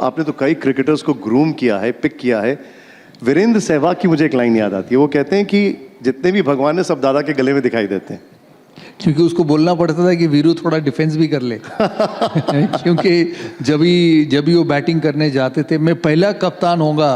आपने तो कई क्रिकेटर्स को ग्रूम किया है, पिक किया है। वीरेंद्र सहवाग की मुझे एक लाइन याद आती है, वो कहते हैं कि जितने भी भगवान है सब दादा के गले में दिखाई देते हैं। क्योंकि उसको बोलना पड़ता था कि वीरू थोड़ा डिफेंस भी कर ले क्योंकि जब भी वो बैटिंग करने जाते थे, मैं पहला कप्तान होगा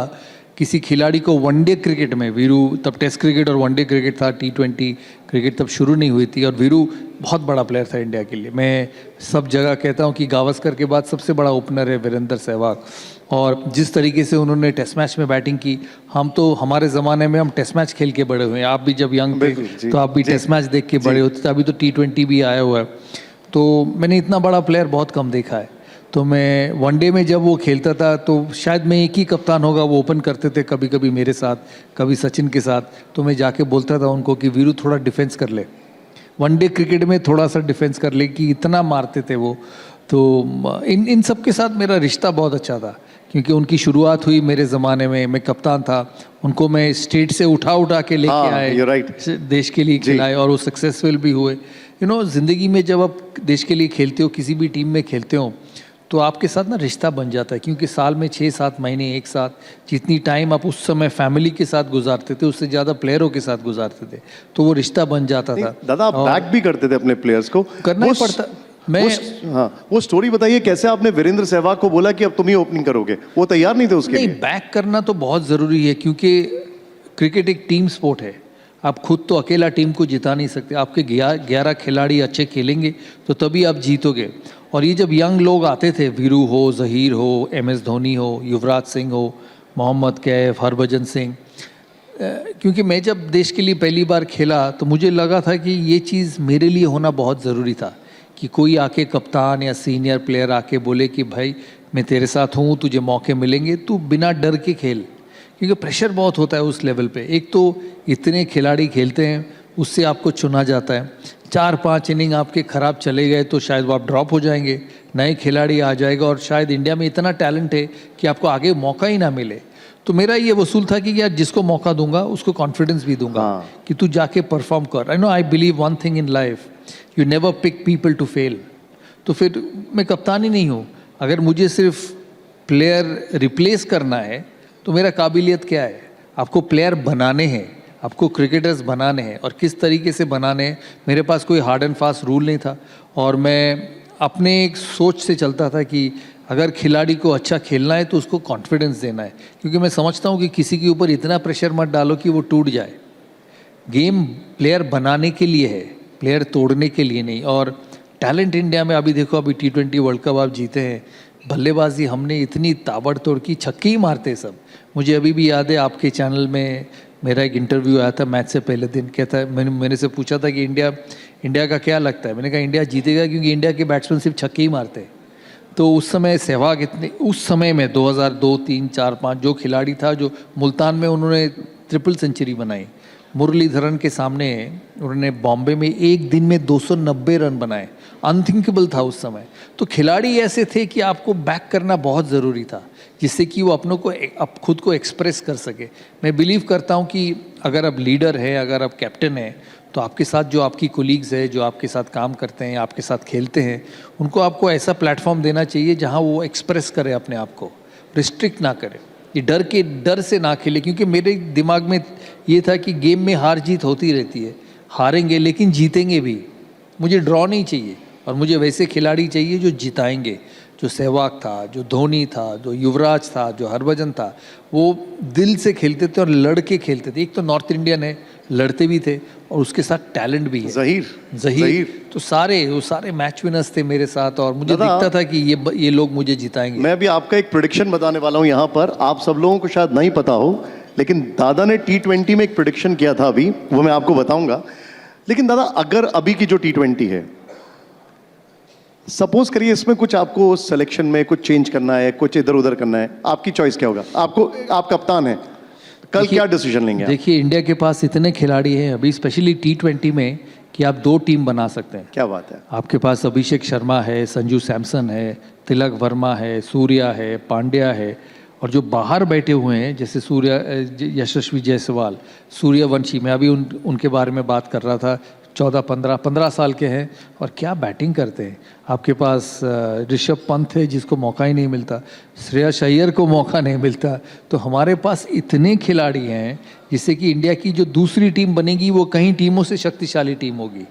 किसी खिलाड़ी को वनडे क्रिकेट में। वीरू तब टेस्ट क्रिकेट और वनडे क्रिकेट था, T20 क्रिकेट तब शुरू नहीं हुई थी, और वीरू बहुत बड़ा प्लेयर था इंडिया के लिए। मैं सब जगह कहता हूँ कि गावस्कर के बाद सबसे बड़ा ओपनर है वीरेंद्र सहवाग। और जिस तरीके से उन्होंने टेस्ट मैच में बैटिंग की, हम तो हमारे ज़माने में हम टेस्ट मैच खेल के बड़े हुए हैं। आप भी जब यंग थे तो आप भी टेस्ट मैच देख के बड़े होते थे। अभी तो T20 भी आया हुआ है, तो मैंने इतना बड़ा प्लेयर बहुत कम देखा है। तो मैं वनडे में जब वो खेलता था तो शायद मैं एक ही कप्तान होगा, वो ओपन करते थे कभी कभी मेरे साथ, कभी सचिन के साथ। तो मैं जाके बोलता था उनको कि वीरू थोड़ा डिफेंस कर ले, वनडे क्रिकेट में थोड़ा सा डिफेंस कर ले, कि इतना मारते थे वो। तो इन सब के साथ मेरा रिश्ता बहुत अच्छा था, क्योंकि उनकी शुरुआत हुई मेरे ज़माने में, मैं कप्तान था। उनको मैं स्टेट से उठा के लेके आए, देश के लिए खिलाए, और वो सक्सेसफुल भी हुए। ज़िंदगी में जब आप देश के लिए खेलते हो, किसी भी टीम में खेलते हो, तो आपके साथ ना रिश्ता बन जाता है। क्योंकि साल में 6-7 महीने एक साथ, जितनी टाइम आप उस समय फैमिली के साथ गुजारते थे उससे ज़्यादा प्लेयरों के साथ गुजारते थे, तो वो रिश्ता बन जाता था। दादा आप बैक भी करते थे अपने प्लेयर्स को, करना ही पड़ता। वो स्टोरी बताइए, कैसे आपने वीरेंद्र सहवाग को बोला कि अब तुम ही ओपनिंग करोगे? वो तैयार नहीं थे उसके लिए? बैक करना तो बहुत ज़रूरी है, क्योंकि क्रिकेट एक टीम स्पोर्ट है। आप खुद तो अकेला टीम को जिता नहीं सकते, आपके 11 खिलाड़ी अच्छे खेलेंगे तो तभी आप जीतोगे। और ये जब यंग लोग आते थे, वीरू हो, जहीर हो, MS धोनी हो, युवराज सिंह हो, मोहम्मद कैफ, हरभजन सिंह, क्योंकि मैं जब देश के लिए पहली बार खेला तो मुझे लगा था कि ये चीज़ मेरे लिए होना बहुत ज़रूरी था, कि कोई आके कप्तान या सीनियर प्लेयर आके बोले कि भाई मैं तेरे साथ हूँ, तुझे मौके मिलेंगे, तू बिना डर के खेल। क्योंकि प्रेशर बहुत होता है उस लेवल पे। एक तो इतने खिलाड़ी खेलते हैं, उससे आपको चुना जाता है। 4-5 इनिंग आपके ख़राब चले गए तो शायद वो आप ड्रॉप हो जाएंगे, नए खिलाड़ी आ जाएगा, और शायद इंडिया में इतना टैलेंट है कि आपको आगे मौका ही ना मिले। तो मेरा ये वसूल था कि यार जिसको मौका दूंगा उसको कॉन्फिडेंस भी दूंगा कि तू जाके परफॉर्म कर। I believe one thing in life, you never pick people to fail. तो फिर मैं कप्तान ही नहीं हूँ। अगर मुझे सिर्फ प्लेयर रिप्लेस करना है तो मेरा काबिलियत क्या है? आपको प्लेयर बनाने हैं, आपको क्रिकेटर्स बनाने हैं, और किस तरीके से बनाने हैं। मेरे पास कोई हार्ड एंड फास्ट रूल नहीं था, और मैं अपने एक सोच से चलता था कि अगर खिलाड़ी को अच्छा खेलना है तो उसको कॉन्फिडेंस देना है। क्योंकि मैं समझता हूँ कि किसी के ऊपर इतना प्रेशर मत डालो कि वो टूट जाए। गेम प्लेयर बनाने के लिए है, प्लेयर तोड़ने के लिए नहीं। और टैलेंट इंडिया में अभी देखो, अभी T20 वर्ल्ड कप आप जीते हैं, बल्लेबाजी हमने इतनी ताबड़तोड़ की, छक्के ही मारते सब। मुझे अभी भी याद है, आपके चैनल में मेरा एक इंटरव्यू आया था मैच से पहले दिन। कहता है, मैंने मेरे से पूछा था कि इंडिया का क्या लगता है? मैंने कहा इंडिया जीतेगा, क्योंकि इंडिया के बैट्समैन सिर्फ छक्के ही मारते हैं। तो उस समय सहवाग इतने, उस समय में 2002, 3, 4, 5 जो खिलाड़ी था, जो मुल्तान में उन्होंने ट्रिपल सेंचुरी बनाई, मुरलीधरन के सामने उन्होंने बॉम्बे में एक दिन में 290 रन बनाए, अनथिंकेबल था उस समय। तो खिलाड़ी ऐसे थे कि आपको बैक करना बहुत ज़रूरी था, जिससे कि वो अपनों को खुद को एक्सप्रेस कर सके। मैं बिलीव करता हूँ कि अगर आप लीडर है, अगर आप कैप्टन है, तो आपके साथ जो आपकी कोलीग्स है, जो आपके साथ काम करते हैं, आपके साथ खेलते हैं, उनको आपको ऐसा प्लेटफॉर्म देना चाहिए जहाँ वो एक्सप्रेस करे अपने आप को, रिस्ट्रिक्ट ना करे, ये डर से ना खेले। क्योंकि मेरे दिमाग में ये था कि गेम में हार जीत होती रहती है, हारेंगे लेकिन जीतेंगे भी। मुझे ड्रॉ नहीं चाहिए, और मुझे वैसे खिलाड़ी चाहिए जो जिताएंगे। जो सहवाग था, जो धोनी था, जो युवराज था, जो हरभजन था, वो दिल से खेलते थे और लड़ के खेलते थे। एक तो नॉर्थ इंडियन है, लड़ते भी थे, और उसके साथ टैलेंट भी है। जहीर तो वो सारे मैच विनर्स थे मेरे साथ, और मुझे दिखता था कि ये लोग मुझे जिताएंगे। मैं भी आपका एक प्रेडिक्शन बताने वाला हूँ यहाँ पर। आप सब लोगों को शायद नहीं पता हो, लेकिन दादा ने T20 में एक प्रेडिक्शन किया था अभी, वो मैं आपको बताऊंगा। लेकिन दादा, अगर अभी की जो T20 है, सपोज करिए इसमें कुछ आपको सिलेक्शन में कुछ चेंज करना है, कुछ इधर उधर करना है, आपकी चॉइस क्या होगा? आप कप्तान हैं, कल क्या डिसीजन लेंगे? देखिए, इंडिया के पास इतने खिलाड़ी हैं अभी, स्पेशली T20 में, कि आप 2 टीम बना सकते हैं। क्या बात है! आपके पास अभिषेक शर्मा है, संजू सैमसन है, तिलक वर्मा है, सूर्या है, पांड्या है, और जो बाहर बैठे हुए हैं जैसे यशस्वी जायसवाल, सूर्यवंशी, मैं अभी उनके बारे में बात कर रहा था, 14-15 साल के हैं और क्या बैटिंग करते हैं। आपके पास ऋषभ पंत है जिसको मौका ही नहीं मिलता, श्रेयस अय्यर को मौका नहीं मिलता। तो हमारे पास इतने खिलाड़ी हैं जिससे कि इंडिया की जो दूसरी टीम बनेगी वो कई टीमों से शक्तिशाली टीम होगी।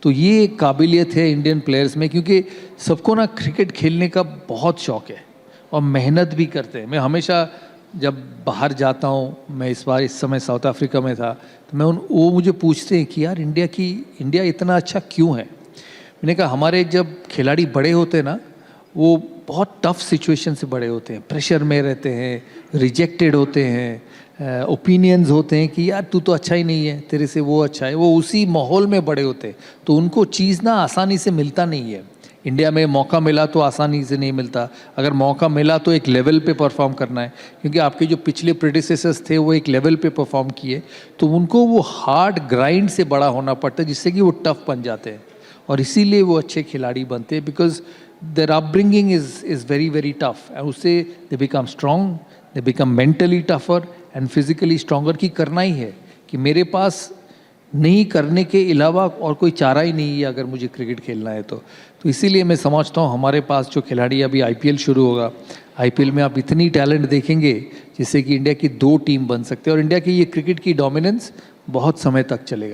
तो ये एक काबिलियत है इंडियन प्लेयर्स में, क्योंकि सबको ना क्रिकेट खेलने का बहुत शौक़ है और मेहनत भी करते हैं। मैं हमेशा जब बाहर जाता हूँ, मैं इस समय साउथ अफ्रीका में था, तो वो मुझे पूछते हैं कि यार इंडिया इतना अच्छा क्यों है। मैंने कहा हमारे जब खिलाड़ी बड़े होते हैं ना, वो बहुत टफ सिचुएशन से बड़े होते हैं, प्रेशर में रहते हैं, रिजेक्टेड होते हैं, ओपिनियंस होते हैं कि यार तू तो अच्छा ही नहीं है, तेरे से वो अच्छा है। वो उसी माहौल में बड़े होते हैं, तो उनको चीज़ ना आसानी से मिलता नहीं है। इंडिया में मौका मिला तो आसानी से नहीं मिलता, अगर मौका मिला तो एक लेवल पे परफॉर्म करना है, क्योंकि आपके जो पिछले प्रेडिसेसर्स थे वो एक लेवल पे परफॉर्म किए, तो उनको वो हार्ड ग्राइंड से बड़ा होना पड़ता है जिससे कि वो टफ बन जाते हैं और इसीलिए वो अच्छे खिलाड़ी बनते हैं, because their upbringing is very very tough and उससे they become strong, they become mentally tougher and physically stronger. कि करना ही है, कि मेरे पास नहीं करने के अलावा और कोई चारा ही नहीं है अगर मुझे क्रिकेट खेलना है तो इसीलिए मैं समझता हूँ हमारे पास जो खिलाड़ी, अभी आईपीएल शुरू होगा, आईपीएल में आप इतनी टैलेंट देखेंगे जिससे कि इंडिया की 2 टीम बन सकते हैं और इंडिया की ये क्रिकेट की डोमिनेंस बहुत समय तक चलेगा।